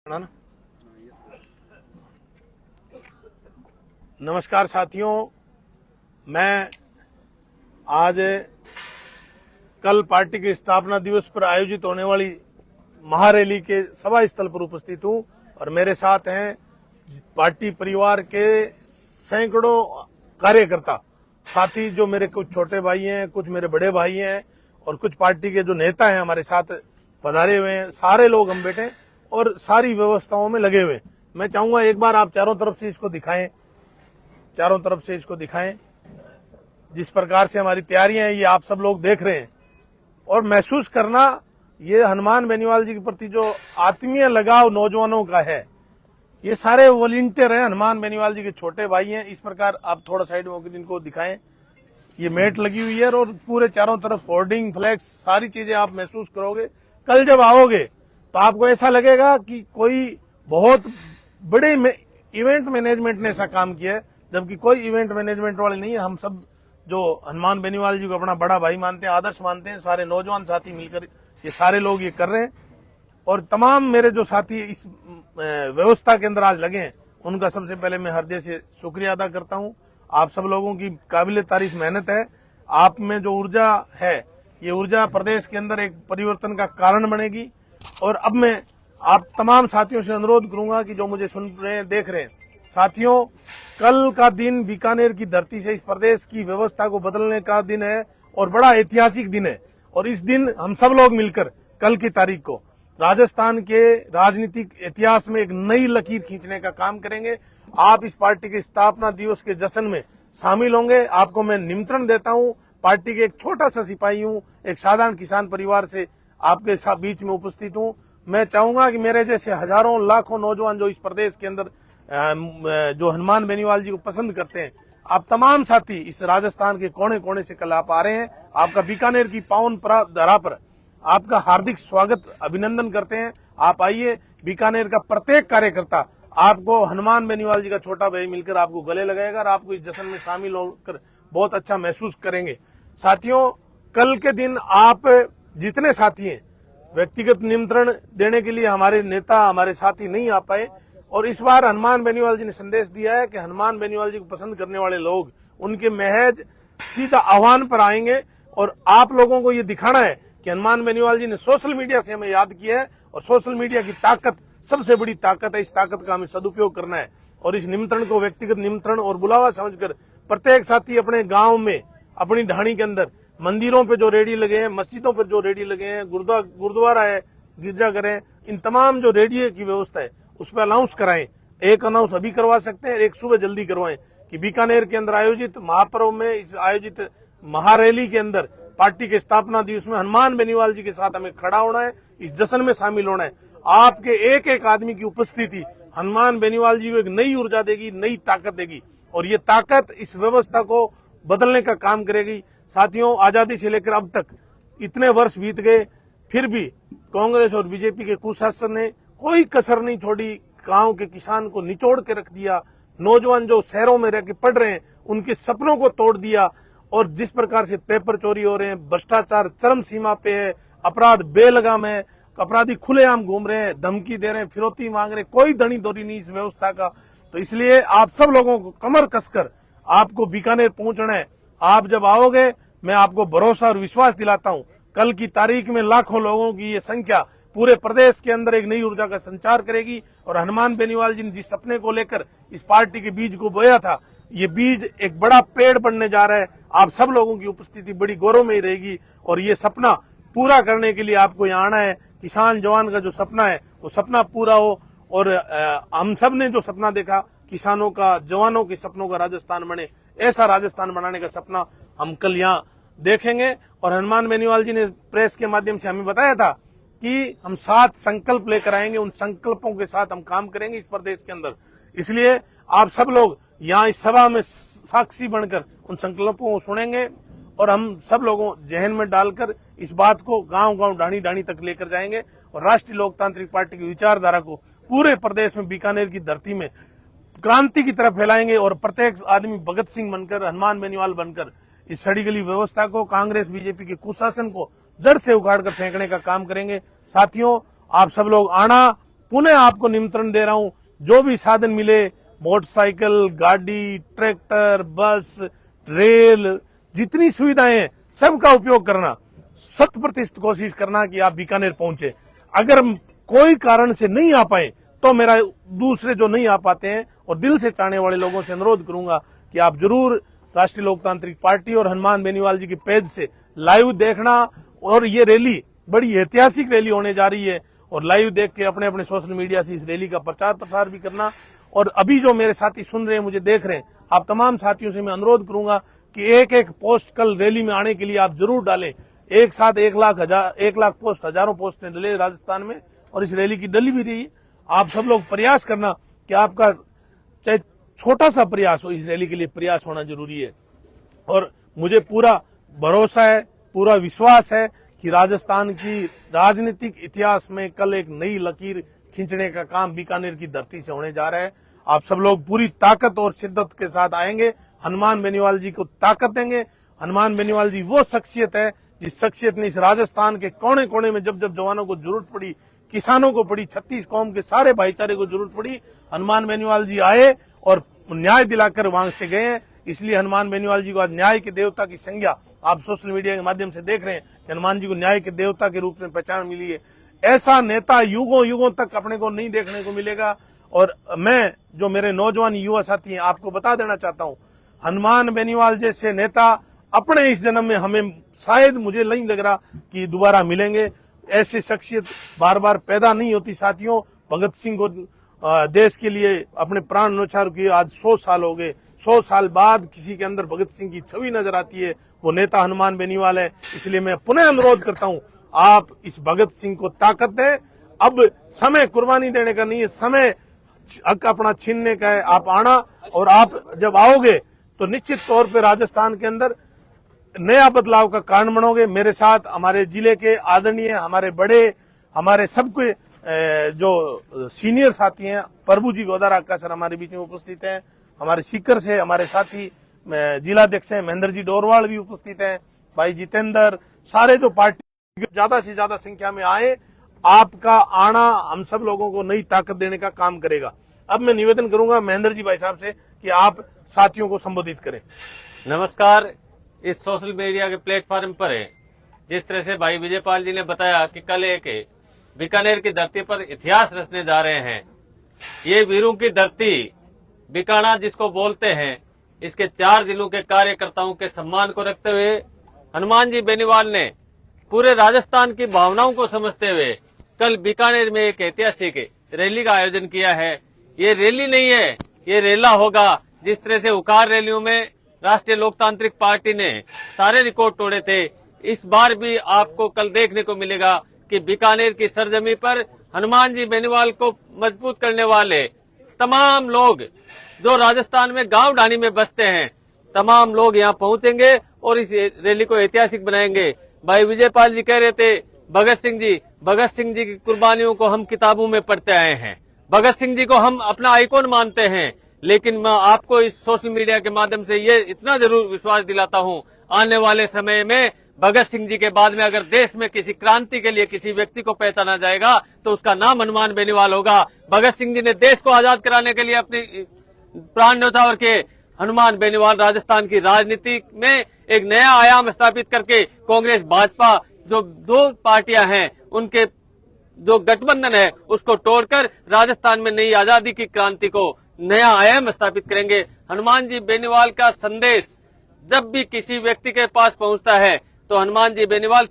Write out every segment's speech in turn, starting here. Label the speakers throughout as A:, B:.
A: ना। नमस्कार साथियों, मैं आज कल पार्टी के स्थापना दिवस पर आयोजित होने वाली महारैली के सभा स्थल पर उपस्थित हूं और मेरे साथ हैं पार्टी परिवार के सैकड़ों कार्यकर्ता साथी, जो मेरे कुछ छोटे भाई हैं, कुछ मेरे बड़े भाई हैं और कुछ पार्टी के जो नेता हैं हमारे साथ पधारे हुए हैं। सारे लोग हम बैठे और सारी व्यवस्थाओं में लगे हुए। मैं चाहूंगा एक बार आप चारों तरफ से इसको दिखाएं, जिस प्रकार से हमारी तैयारियां हैं ये आप सब लोग देख रहे हैं और महसूस करना ये हनुमान बेनीवाल जी के प्रति जो आत्मीय लगाव नौजवानों का है। ये सारे वॉलंटियर हैं, हनुमान बेनीवाल जी के छोटे भाई हैं। इस प्रकार आप थोड़ा साइड में होकर इनको दिखाएं। ये मेट लगी हुई है और पूरे चारों तरफ होर्डिंग, फ्लैक्स, सारी चीजें आप महसूस करोगे। कल जब आओगे तो आपको ऐसा लगेगा कि कोई बहुत बड़े इवेंट मैनेजमेंट ने ऐसा काम किया है, जबकि कोई इवेंट मैनेजमेंट वाले नहीं है। हम सब जो हनुमान बेनीवाल जी को अपना बड़ा भाई मानते हैं, आदर्श मानते हैं, सारे नौजवान साथी मिलकर ये सारे लोग ये कर रहे हैं। और तमाम मेरे जो साथी इस व्यवस्था के अंदर आज लगे हैं, उनका सबसे पहले मैं हृदय से शुक्रिया अदा करता हूं। आप सब लोगों की काबिले तारीफ मेहनत है। आप में जो ऊर्जा है, ये ऊर्जा प्रदेश के अंदर एक परिवर्तन का कारण बनेगी। और अब मैं आप तमाम साथियों से अनुरोध करूंगा कि जो मुझे सुन रहे हैं, देख रहे हैं, साथियों, कल का दिन बीकानेर की धरती से इस प्रदेश की व्यवस्था को बदलने का दिन है और बड़ा ऐतिहासिक दिन है। और इस दिन हम सब लोग मिलकर कल की तारीख को राजस्थान के राजनीतिक इतिहास में एक नई लकीर खींचने का काम करेंगे। आप इस पार्टी के स्थापना दिवस के जश्न में शामिल होंगे। आपको मैं निमंत्रण देता हूं। पार्टी के एक छोटा सा सिपाही हूं, एक साधारण किसान परिवार से आपके साथ बीच में उपस्थित हूं। मैं चाहूंगा कि मेरे जैसे हजारों लाखों नौजवान जो इस प्रदेश के अंदर जो हनुमान बेनीवाल जी को पसंद करते हैं, आप तमाम साथी इस राजस्थान के कोने कोने से कल आप आ रहे हैं। आपका बीकानेर की पावन धरा पर आपका हार्दिक स्वागत, अभिनंदन करते हैं। आप आइए। बीकानेर का प्रत्येक कार्यकर्ता आपको हनुमान बेनीवाल जी का छोटा भाई मिलकर आपको गले लगाएगा और आपको इस जश्न में शामिल होकर बहुत अच्छा महसूस करेंगे। साथियों, कल के दिन आप जितने साथी हैं, व्यक्तिगत निमंत्रण देने के लिए हमारे नेता, हमारे साथी नहीं आ पाए और इस बार हनुमान बेनीवाल जी ने संदेश दिया है कि हनुमान बेनीवाल जी को पसंद करने वाले लोग उनके महज सीधा आह्वान पर आएंगे। और आप लोगों को ये दिखाना है कि हनुमान बेनीवाल जी ने सोशल मीडिया से हमें याद किया है और सोशल मीडिया की ताकत सबसे बड़ी ताकत है। इस ताकत का हमें सदुपयोग करना है और इस निमंत्रण को व्यक्तिगत निमंत्रण और बुलावा समझकर प्रत्येक साथी अपने गांव में, अपनी ढाणी के अंदर, मंदिरों पे जो रेडी लगे हैं, मस्जिदों पर जो रेडी लगे हैं, गुरुद्वारा है, गिरजाघर है, इन तमाम जो रेडियो की व्यवस्था है उस पर अनाउंस कराएं। एक अनाउंस अभी करवा सकते हैं, एक सुबह जल्दी करवाएं कि बीकानेर के अंदर आयोजित महापर्व में, इस आयोजित महारैली के अंदर पार्टी के स्थापना दिवस में हनुमान बेनीवाल जी के साथ हमें खड़ा होना है, इस जश्न में शामिल होना है। आपके एक एक आदमी की उपस्थिति हनुमान बेनीवाल जी को एक नई ऊर्जा देगी, नई ताकत देगी और ये ताकत इस व्यवस्था को बदलने का काम करेगी। साथियों, आजादी से लेकर अब तक इतने वर्ष बीत गए, फिर भी कांग्रेस और बीजेपी के कुशासन ने कोई कसर नहीं छोड़ी। गांव के किसान को निचोड़ के रख दिया। नौजवान जो शहरों में रह के पढ़ रहे हैं, उनके सपनों को तोड़ दिया। और जिस प्रकार से पेपर चोरी हो रहे हैं, भ्रष्टाचार चरम सीमा पे है, अपराध बेलगाम है, अपराधी खुलेआम घूम रहे हैं, धमकी दे रहे हैं, फिरौती मांग रहे हैं, कोई धनी दौरी नहीं इस व्यवस्था का। तो इसलिए आप सब लोगों को कमर कसकर आपको बीकानेर पहुंचना है। आप जब आओगे, मैं आपको भरोसा और विश्वास दिलाता हूं, कल की तारीख में लाखों लोगों की ये संख्या पूरे प्रदेश के अंदर एक नई ऊर्जा का संचार करेगी। और हनुमान बेनीवाल जी ने जिस सपने को लेकर इस पार्टी के बीज को बोया था, ये बीज एक बड़ा पेड़ बनने जा रहा है। आप सब लोगों की उपस्थिति बड़ी गौरव में ही रहेगी और ये सपना पूरा करने के लिए आपको यहाँ आना है। किसान जवान का जो सपना है वो सपना पूरा हो और हम सब ने जो सपना देखा, किसानों का, जवानों के सपनों का राजस्थान बने, ऐसा राजस्थान बनाने का सपना हम कल यहाँ देखेंगे। और हनुमान बेनीवाल जी ने प्रेस के माध्यम से हमें बताया था कि हम 7 संकल्प लेकर आएंगे, उन संकल्पों के साथ हम काम करेंगे इस प्रदेश के अंदर। इसलिए आप सब लोग यहाँ इस सभा में साक्षी बनकर उन संकल्पों को सुनेंगे और हम सब लोगों जहन में डालकर इस बात को गांव गांव, ढाणी ढाणी तक लेकर जाएंगे और राष्ट्रीय लोकतांत्रिक पार्टी की विचारधारा को पूरे प्रदेश में, बीकानेर की धरती में क्रांति की तरफ फैलाएंगे। और प्रत्येक आदमी भगत सिंह बनकर, हनुमान बेनीवाल बनकर इस सड़ी गली व्यवस्था को, कांग्रेस बीजेपी के कुशासन को जड़ से उखाड़ कर फेंकने का काम करेंगे। साथियों, आप सब लोग आना, पुनः आपको निमंत्रण दे रहा हूं, जो भी साधन मिले, मोटरसाइकिल, गाड़ी, ट्रैक्टर, बस, रेल, जितनी सुविधाएं हैं सबका उपयोग करना, 100% कोशिश करना कि आप बीकानेर पहुंचे। अगर कोई कारण से नहीं आ पाए तो मेरा दूसरे जो नहीं आ पाते हैं और दिल से चाहने वाले लोगों से अनुरोध करूंगा कि आप जरूर राष्ट्रीय लोकतांत्रिक पार्टी और हनुमान बेनीवाल जी के पेज से लाइव देखना। और ये रैली बड़ी ऐतिहासिक रैली होने जा रही है और लाइव देख के अपने अपने सोशल मीडिया से इस रैली का प्रचार प्रसार भी करना। और अभी जो मेरे साथी सुन रहे हैं, मुझे देख रहे हैं, आप तमाम साथियों से मैं अनुरोध करूंगा कि एक एक पोस्ट कल रैली में आने के लिए आप जरूर डालें। एक साथ 1 लाख पोस्ट, हजारों पोस्ट डले राजस्थान में और इस रैली की डली भी रही। आप सब लोग प्रयास करना कि आपका चाहे छोटा सा प्रयास हो, इस रैली के लिए प्रयास होना जरूरी है। और मुझे पूरा भरोसा है, पूरा विश्वास है कि राजस्थान की राजनीतिक इतिहास में कल एक नई लकीर खींचने का काम बीकानेर की धरती से होने जा रहा है। आप सब लोग पूरी ताकत और शिद्दत के साथ आएंगे, हनुमान बेनीवाल जी को ताकत देंगे। हनुमान बेनीवाल जी वो शख्सियत है जिस शख्सियत ने इस राजस्थान के कोने कोने में जब जब जवानों को जरूरत पड़ी, किसानों को पड़ी, 36 कौम के सारे भाईचारे को जरूरत पड़ी, हनुमान बेनीवाल जी आए और न्याय दिलाकर वहां से गए हैं। इसलिए हनुमान बेनीवाल जी को आज न्याय के देवता की संज्ञा आप सोशल मीडिया के माध्यम से देख रहे हैं कि हनुमान जी को न्याय के देवता के रूप में पहचान मिली है। ऐसा नेता युगों युगों तक अपने को नहीं देखने को मिलेगा। और मैं जो मेरे नौजवान युवा साथी हैं, आपको बता देना चाहता हूं, हनुमान बेनीवाल जैसे नेता अपने इस जन्म में हमें शायद, मुझे नहीं लग रहा कि दोबारा मिलेंगे। ऐसी शख्सियत बार बार पैदा नहीं होती साथियों। भगत सिंह को देश के लिए अपने प्राण न्यौछावर किए, आज 100 साल हो गए। 100 साल बाद किसी के अंदर भगत सिंह की छवि नजर आती है, वो नेता हनुमान बेनीवाल है। इसलिए मैं पुनः अनुरोध करता हूं, आप इस भगत सिंह को ताकत दें। अब समय कुर्बानी देने का नहीं है, समय हक अपना छीनने का है। आप आना, और आप जब आओगे तो निश्चित तौर पे राजस्थान के अंदर नया बदलाव का कारण बनोगे। मेरे साथ हमारे जिले के आदरणीय, हमारे बड़े, हमारे सबके जो सीनियर साथी हैं, प्रभु जी गोदारा का सर हमारे बीच में उपस्थित हैं। हमारे सीकर से हमारे साथी जिलाध्यक्ष हैं महेंद्र जी डोरवाल भी उपस्थित हैं, भाई जितेंद्र, सारे जो पार्टी ज्यादा से ज्यादा संख्या में आए। आपका आना हम सब लोगों को नई ताकत देने का काम करेगा। अब मैं निवेदन करूंगा महेंद्र जी भाई साहब से कि आप साथियों को संबोधित करें।
B: नमस्कार। इस सोशल मीडिया के प्लेटफॉर्म पर है, जिस तरह से भाई विजयपाल जी ने बताया कि कल एक बीकानेर की धरती पर इतिहास रचने जा रहे हैं। ये वीरों की धरती बीकाना जिसको बोलते हैं, इसके 4 जिलों के कार्यकर्ताओं के सम्मान को रखते हुए हनुमान जी बेनीवाल ने पूरे राजस्थान की भावनाओं को समझते हुए कल बीकानेर में एक ऐतिहासिक रैली का आयोजन किया है। ये रैली नहीं है, ये रेला होगा। जिस तरह से उकार रैलियों में राष्ट्रीय लोकतांत्रिक पार्टी ने सारे रिकॉर्ड तोड़े थे, इस बार भी आपको कल देखने को मिलेगा कि बीकानेर की सरजमी पर हनुमान जी बेनीवाल को मजबूत करने वाले तमाम लोग जो राजस्थान में गांव ढाणी में बसते हैं, तमाम लोग यहां पहुंचेंगे और इस रैली को ऐतिहासिक बनाएंगे। भाई विजयपाल जी कह रहे थे भगत सिंह जी की कुर्बानियों को हम किताबों में पढ़ते आए हैं, भगत सिंह जी को हम अपना आइकॉन मानते हैं। लेकिन मैं आपको इस सोशल मीडिया के माध्यम से ये इतना जरूर विश्वास दिलाता हूं, आने वाले समय में भगत सिंह जी के बाद में अगर देश में किसी क्रांति के लिए किसी व्यक्ति को पहचाना जाएगा तो उसका नाम हनुमान बेनीवाल होगा। भगत सिंह जी ने देश को आजाद कराने के लिए अपनी प्राण न्यौछावर के, हनुमान बेनीवाल राजस्थान की राजनीति में एक नया आयाम स्थापित करके कांग्रेस भाजपा जो 2 पार्टियां हैं, उनके जो गठबंधन है उसको तोड़कर राजस्थान में नई आजादी की क्रांति को नया आयाम स्थापित करेंगे। हनुमान जी बेनीवाल का संदेश जब भी किसी व्यक्ति के पास पहुंचता है तो हनुमान जी बेनीवाल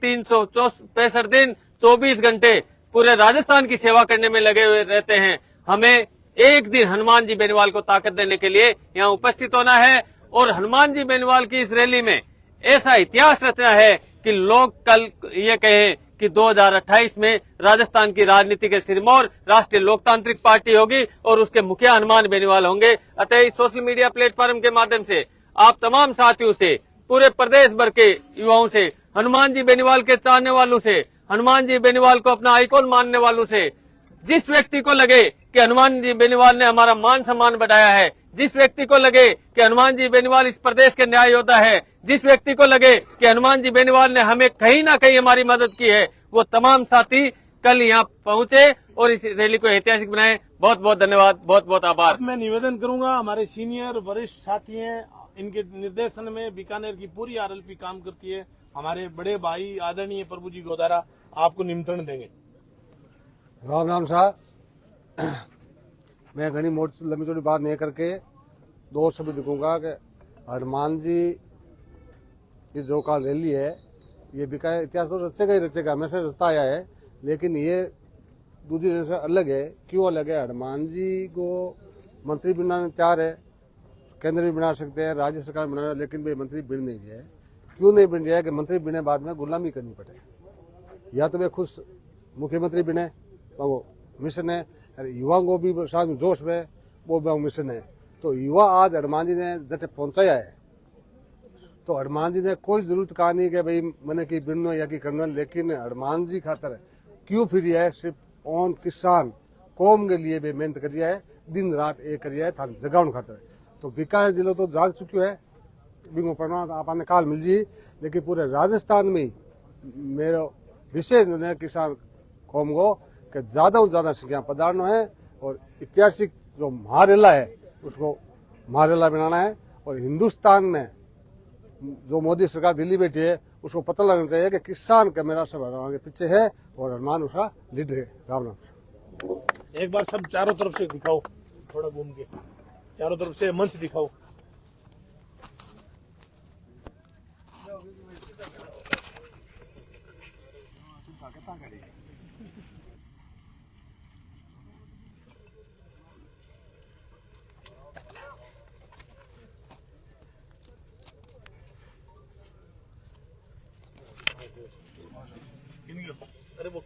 B: 365 दिन 24 घंटे पूरे राजस्थान की सेवा करने में लगे हुए रहते हैं। हमें एक दिन हनुमान जी बेनीवाल को ताकत देने के लिए यहाँ उपस्थित होना है और हनुमान जी बेनीवाल की इस रैली में ऐसा इतिहास रचना है कि लोग कल ये कहें कि 2028 में राजस्थान की राजनीति के सिरमौर राष्ट्रीय लोकतांत्रिक पार्टी होगी और उसके मुखिया हनुमान बेनीवाल होंगे। अतः इस सोशल मीडिया प्लेटफॉर्म के माध्यम से आप तमाम साथियों से, पूरे प्रदेश भर के युवाओं से, हनुमान जी बेनीवाल के चाहने वालों से, हनुमान जी बेनीवाल को अपना आइकॉन मानने वालों से, जिस व्यक्ति को लगे कि हनुमान जी बेनीवाल ने हमारा मान सम्मान बढ़ाया है, जिस व्यक्ति को लगे कि हनुमान जी बेनीवाल इस प्रदेश के न्याय योद्धा है, जिस व्यक्ति को लगे कि हनुमान जी बेनीवाल ने हमें कहीं ना कहीं हमारी मदद की है, वो तमाम साथी कल यहाँ पहुंचे और इस रैली को ऐतिहासिक बनाएं। बहुत बहुत धन्यवाद, बहुत बहुत आभार।
A: अब मैं निवेदन करूंगा, हमारे सीनियर वरिष्ठ साथी हैं, इनके निर्देशन में बीकानेर की पूरी आरएलपी काम करती है। हमारे बड़े भाई आदरणीय प्रभु जी गोदारा आपको निमंत्रण देंगे।
C: राम राम साहब, मैं घनी मोटी लंबी चौड़ी बात नहीं करके दो शब्द लिखूंगा कि हनुमान जी की जो काल रैली है, ये बीकानेर इतिहास तो रचेगा ही रचेगा, हमेशा रचता आया है, लेकिन ये दूसरी रैली से अलग है। क्यों अलग है? हनुमान जी को मंत्री बनाने तैयार है, केंद्र भी बना सकते हैं, राज्य सरकार बना है, लेकिन वे मंत्री बन नहीं है। क्यों नहीं बन रहा है? कि मंत्री बनने बाद में गुलामी करनी पड़े, या तो वे खुद मुख्यमंत्री बने, वो मिशन है, युवाओं को भी साथ में जोश में वो मिशन है। तो युवा आज हनुमान जी ने जटे पहुंचाया है, तो हनुमान जी ने कोई जरूरत कहा नहीं कि भाई मैंने की बिनो या की करना, लेकिन हनुमान जी खातर क्यों फिर है? सिर्फ ऑन किसान कौम के लिए भी मेहनत करिया है, दिन रात एक करिया है थाने जगाउन खातर। तो बीकानेर जिलो तो जाग चुक्यो है, बिंगो परिणाम आपने काल मिल जी, लेकिन पूरे राजस्थान में ही मेरा विशेष किसान कौम को कि ज्यादा से ज्यादा संख्या पधारना है और ऐतिहासिक जो महारेला है उसको महारेला बनाना है। और हिंदुस्तान में जो मोदी सरकार दिल्ली बैठी है उसको पता लगना चाहिए कि किसान का मेरा सब हनुमान के पीछे है और हनुमान उसका लीडर है। राम राम।
A: एक बार सब चारों तरफ से दिखाओ, थोड़ा घूम के चारों तरफ से मंच दिखाओ। अरे वो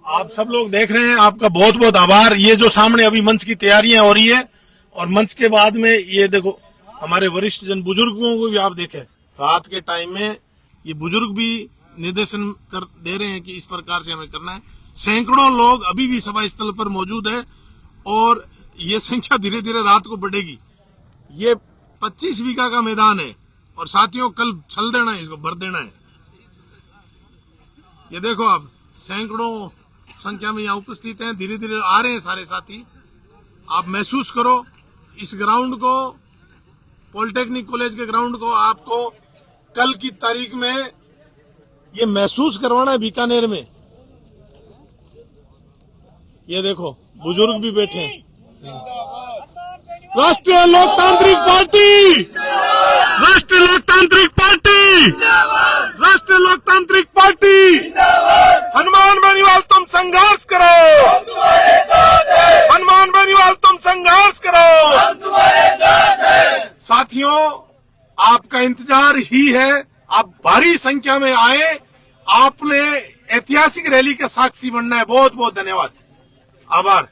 A: आप सब लोग देख रहे हैं, आपका बहुत बहुत आभार। ये जो सामने अभी मंच की तैयारियां हो रही है और मंच के बाद में ये देखो हमारे वरिष्ठ जन बुजुर्गों को भी आप देखें, रात के टाइम में ये बुजुर्ग भी निर्देशन कर दे रहे हैं कि इस प्रकार से हमें करना है। सैकड़ों लोग अभी भी सभा स्थल पर मौजूद है और ये संख्या धीरे धीरे रात को बढ़ेगी। ये 25 बीघा का मैदान है और साथियों कल छल देना है, इसको भर देना है। ये देखो आप सैकड़ों संख्या में यहाँ उपस्थित हैं, धीरे धीरे आ रहे हैं सारे साथी। आप महसूस करो इस ग्राउंड को, पॉलिटेक्निक कॉलेज के ग्राउंड को आपको कल की तारीख में ये महसूस करवाना है बीकानेर में। ये देखो बुजुर्ग भी बैठे हैं। राष्ट्रीय लोकतांत्रिक पार्टी, राष्ट्रीय लोकतांत्रिक पार्टी, राष्ट्रीय लोकतांत्रिक पार्टी, हनुमान बेनीवाल तुम संघर्ष करो, हनुमान बेनीवाल तुम संघर्ष करो। साथियों आपका इंतजार ही है, आप भारी संख्या में आए, आपने ऐतिहासिक रैली का साक्षी बनना है। बहुत बहुत धन्यवाद, आभार।